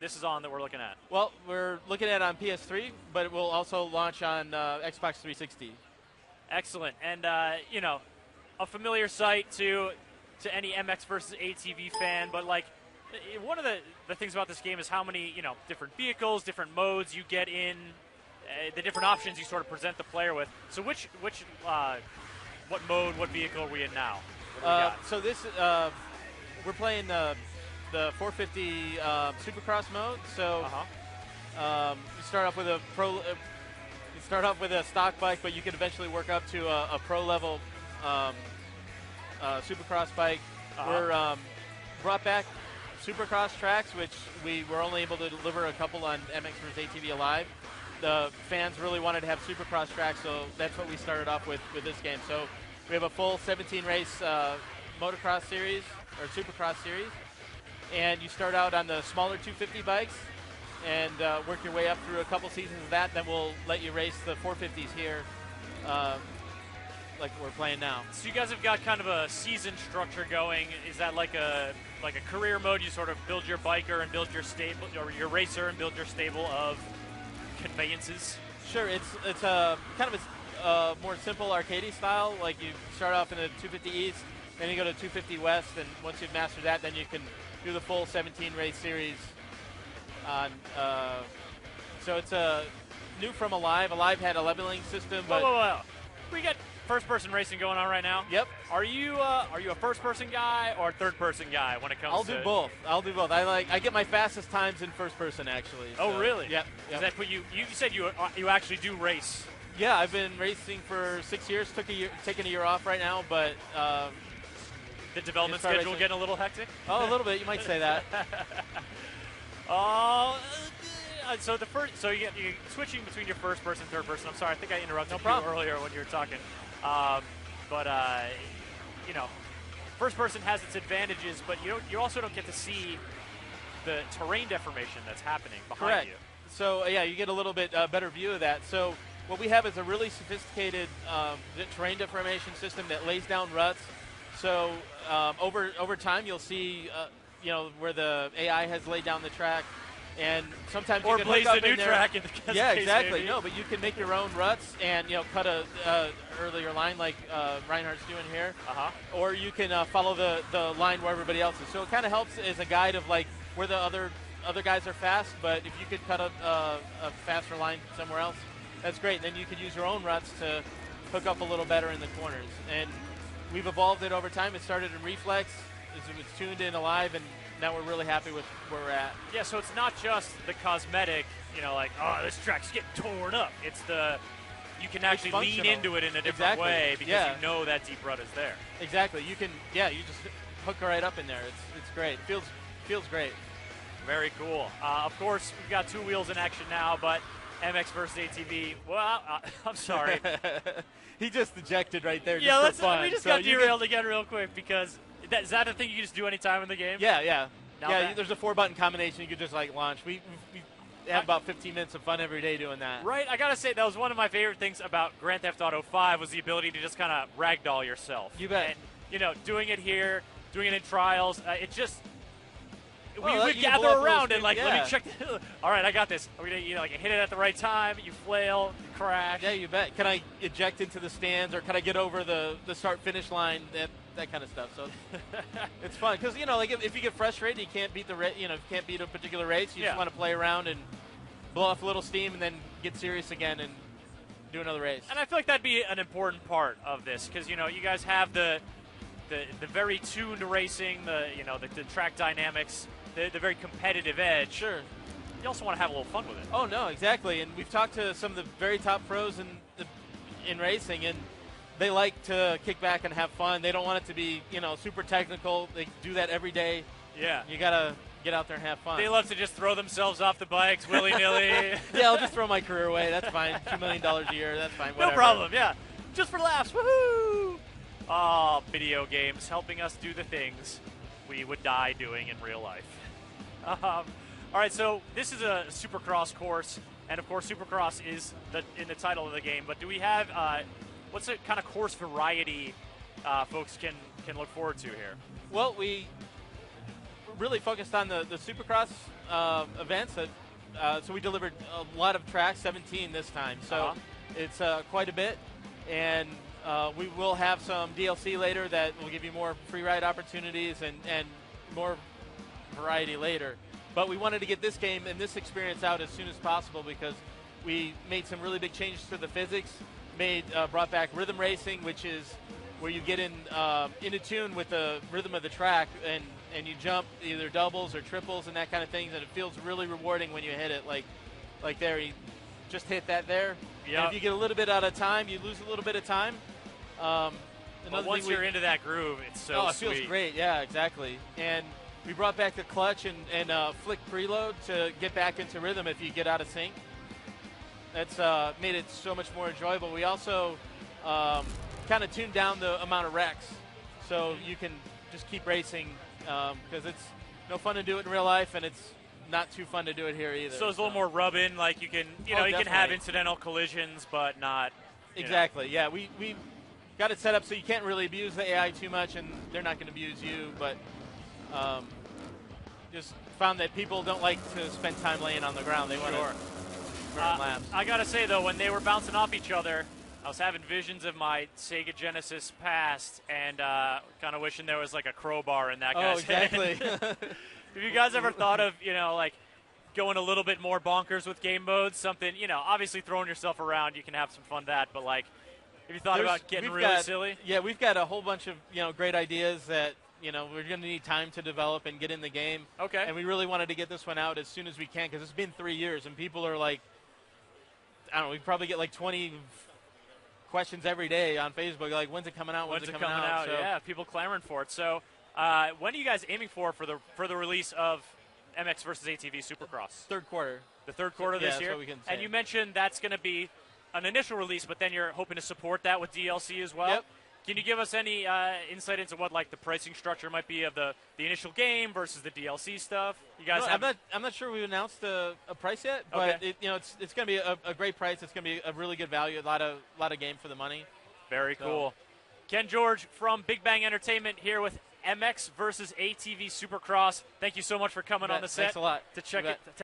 this is on that we're looking at? Well, we're looking at it on PS3, but it will also launch on Xbox 360. Excellent. And, a familiar sight to any MX versus ATV fan, but, like, one of the things about this game is how many, different vehicles, different modes you get in, the different options you sort of present the player with. So what mode, what vehicle are we in now? So this, we're playing the 450 Supercross mode. So you start off with a you start off with a stock bike, but you can eventually work up to a pro level Supercross bike. We're brought back Supercross tracks, which we were only able to deliver a couple on MX vs. ATV Alive. The fans really wanted to have Supercross tracks, so that's what we started off with this game. So we have a full 17 race motocross series or Supercross series, and you start out on the smaller 250 bikes and work your way up through a couple seasons of that. Then we'll let you race the 450s here, like we're playing now. So you guys have got kind of a season structure going. Is that like a career mode? You sort of build your biker and build your stable, or your racer and build your stable of conveyances? Sure, it's a kind of a more simple arcadey style. Like you start off in the 250 East, then you go to 250 West, and once you've mastered that, then you can do the full 17 race series. On so it's a new from Alive. Alive had a leveling system, but whoa. We got first-person racing going on right now. Yep. Are you a first-person guy or a third-person guy when it comes to? I'll do both. I get my fastest times in first person actually. Oh, so. really? Yep. Does that put you said you actually do race? Yeah, I've been racing for 6 years. Taking a year off right now, but the development schedule getting a little hectic. Oh, a little bit. You might say that. So you're switching between your first person and third person. I'm sorry, I think I interrupted you earlier when you were talking. First person has its advantages, but you also don't get to see the terrain deformation that's happening behind you. So you get a little bit better view of that. So what we have is a really sophisticated terrain deformation system that lays down ruts. So over time, you'll see where the AI has laid down the track. And sometimes you can blaze hook up a new in there. track in the case. Yeah, exactly. Maybe. No, but you can make your own ruts and cut a earlier line like Reinhardt's doing here. Or you can follow the line where everybody else is. So it kind of helps as a guide of like where the other guys are fast. But if you could cut a faster line somewhere else, that's great. Then you could use your own ruts to hook up a little better in the corners. And we've evolved it over time. It started in Reflex. It was tuned in Alive, and now we're really happy with where we're at. Yeah, so it's not just the cosmetic, like, oh, this track's getting torn up. It's you can actually lean into it in a different way because you know that deep rut is there. Exactly. You can, you just hook right up in there. It's great. Feels great. Very cool. Of course, we've got two wheels in action now, but MX versus ATV, well, I'm sorry. He just ejected right there. Yeah, just for fun. We just got derailed again real quick because is that a thing you can just do anytime in the game? Yeah. There's a 4-button combination you could just like launch. We have about 15 minutes of fun every day doing that. Right. I gotta say that was one of my favorite things about Grand Theft Auto 5 was the ability to just kind of ragdoll yourself. You bet. And doing it here, doing it in trials, it just. We would gather around and let me check. All right, I got this. We're gonna hit it at the right time. You flail, you crash. Yeah, you bet. Can I eject into the stands or can I get over the start finish line? That kind of stuff. So it's fun because if you get frustrated, you can't beat can't beat a particular race. You just want to play around and blow off a little steam and then get serious again and do another race. And I feel like that'd be an important part of this because you guys have the very tuned racing, the track dynamics. The very competitive edge. Sure. You also want to have a little fun with it. Oh, no, exactly. And we've talked to some of the very top pros in racing, and they like to kick back and have fun. They don't want it to be, super technical. They do that every day. Yeah. You got to get out there and have fun. They love to just throw themselves off the bikes willy-nilly. Yeah, I'll just throw my career away. That's fine. $2 million a year. That's fine. Whatever. No problem, yeah. Just for laughs. Woohoo! Oh, video games helping us do the things we would die doing in real life. All right, so this is a Supercross course, and of course Supercross is in the title of the game, but do we have, what's the kind of course variety folks can look forward to here? Well, we're really focused on the Supercross events. So we delivered a lot of tracks, 17 this time. So it's quite a bit. And we will have some DLC later that will give you more free ride opportunities and more variety later. But we wanted to get this game and this experience out as soon as possible because we made some really big changes to the physics, brought back rhythm racing, which is where you get into tune with the rhythm of the track and you jump either doubles or triples and that kind of things, and it feels really rewarding when you hit it like there. You just hit that there. Yep. And if you get a little bit out of time, you lose a little bit of time. But once you're into that groove, it's so sweet. Feels great. Yeah, exactly. And we brought back the clutch and flick preload to get back into rhythm if you get out of sync. That's made it so much more enjoyable. We also kind of tuned down the amount of wrecks, so you can just keep racing because it's no fun to do it in real life, and it's not too fun to do it here either. So it's a little more rub-in, like you can, you can have incidental collisions, but not. Exactly. Yeah, we got it set up so you can't really abuse the AI too much, and they're not going to abuse you, but just found that people don't like to spend time laying on the ground. They want to burn laps. I got to say, though, when they were bouncing off each other, I was having visions of my Sega Genesis past and kind of wishing there was like a crowbar in that guy's exactly. head. Have you guys ever thought of, like going a little bit more bonkers with game modes? Something, obviously throwing yourself around, you can have some fun with that, but like, have you thought about getting really silly? Yeah, we've got a whole bunch of, great ideas that, we're going to need time to develop and get in the game. Okay. And we really wanted to get this one out as soon as we can because it's been 3 years and people are like, I don't know, we probably get like 20 questions every day on Facebook, like, when's it coming out? When's it coming out? So. Yeah, people clamoring for it. So when are you guys aiming for the release of MX versus ATV Supercross? Third quarter. The third quarter this year? That's what we can say. And you mentioned that's going to be an initial release, but then you're hoping to support that with DLC as well? Yep. Can you give us any insight into what like the pricing structure might be of the initial game versus the DLC stuff? You guys I'm not sure we've announced a price yet, but it's going to be a great price. It's going to be a really good value, a lot of game for the money. Very cool. Ken George from Big Bang Entertainment here with MX versus ATV Supercross. Thank you so much for coming on the set. Thanks a lot. To check it.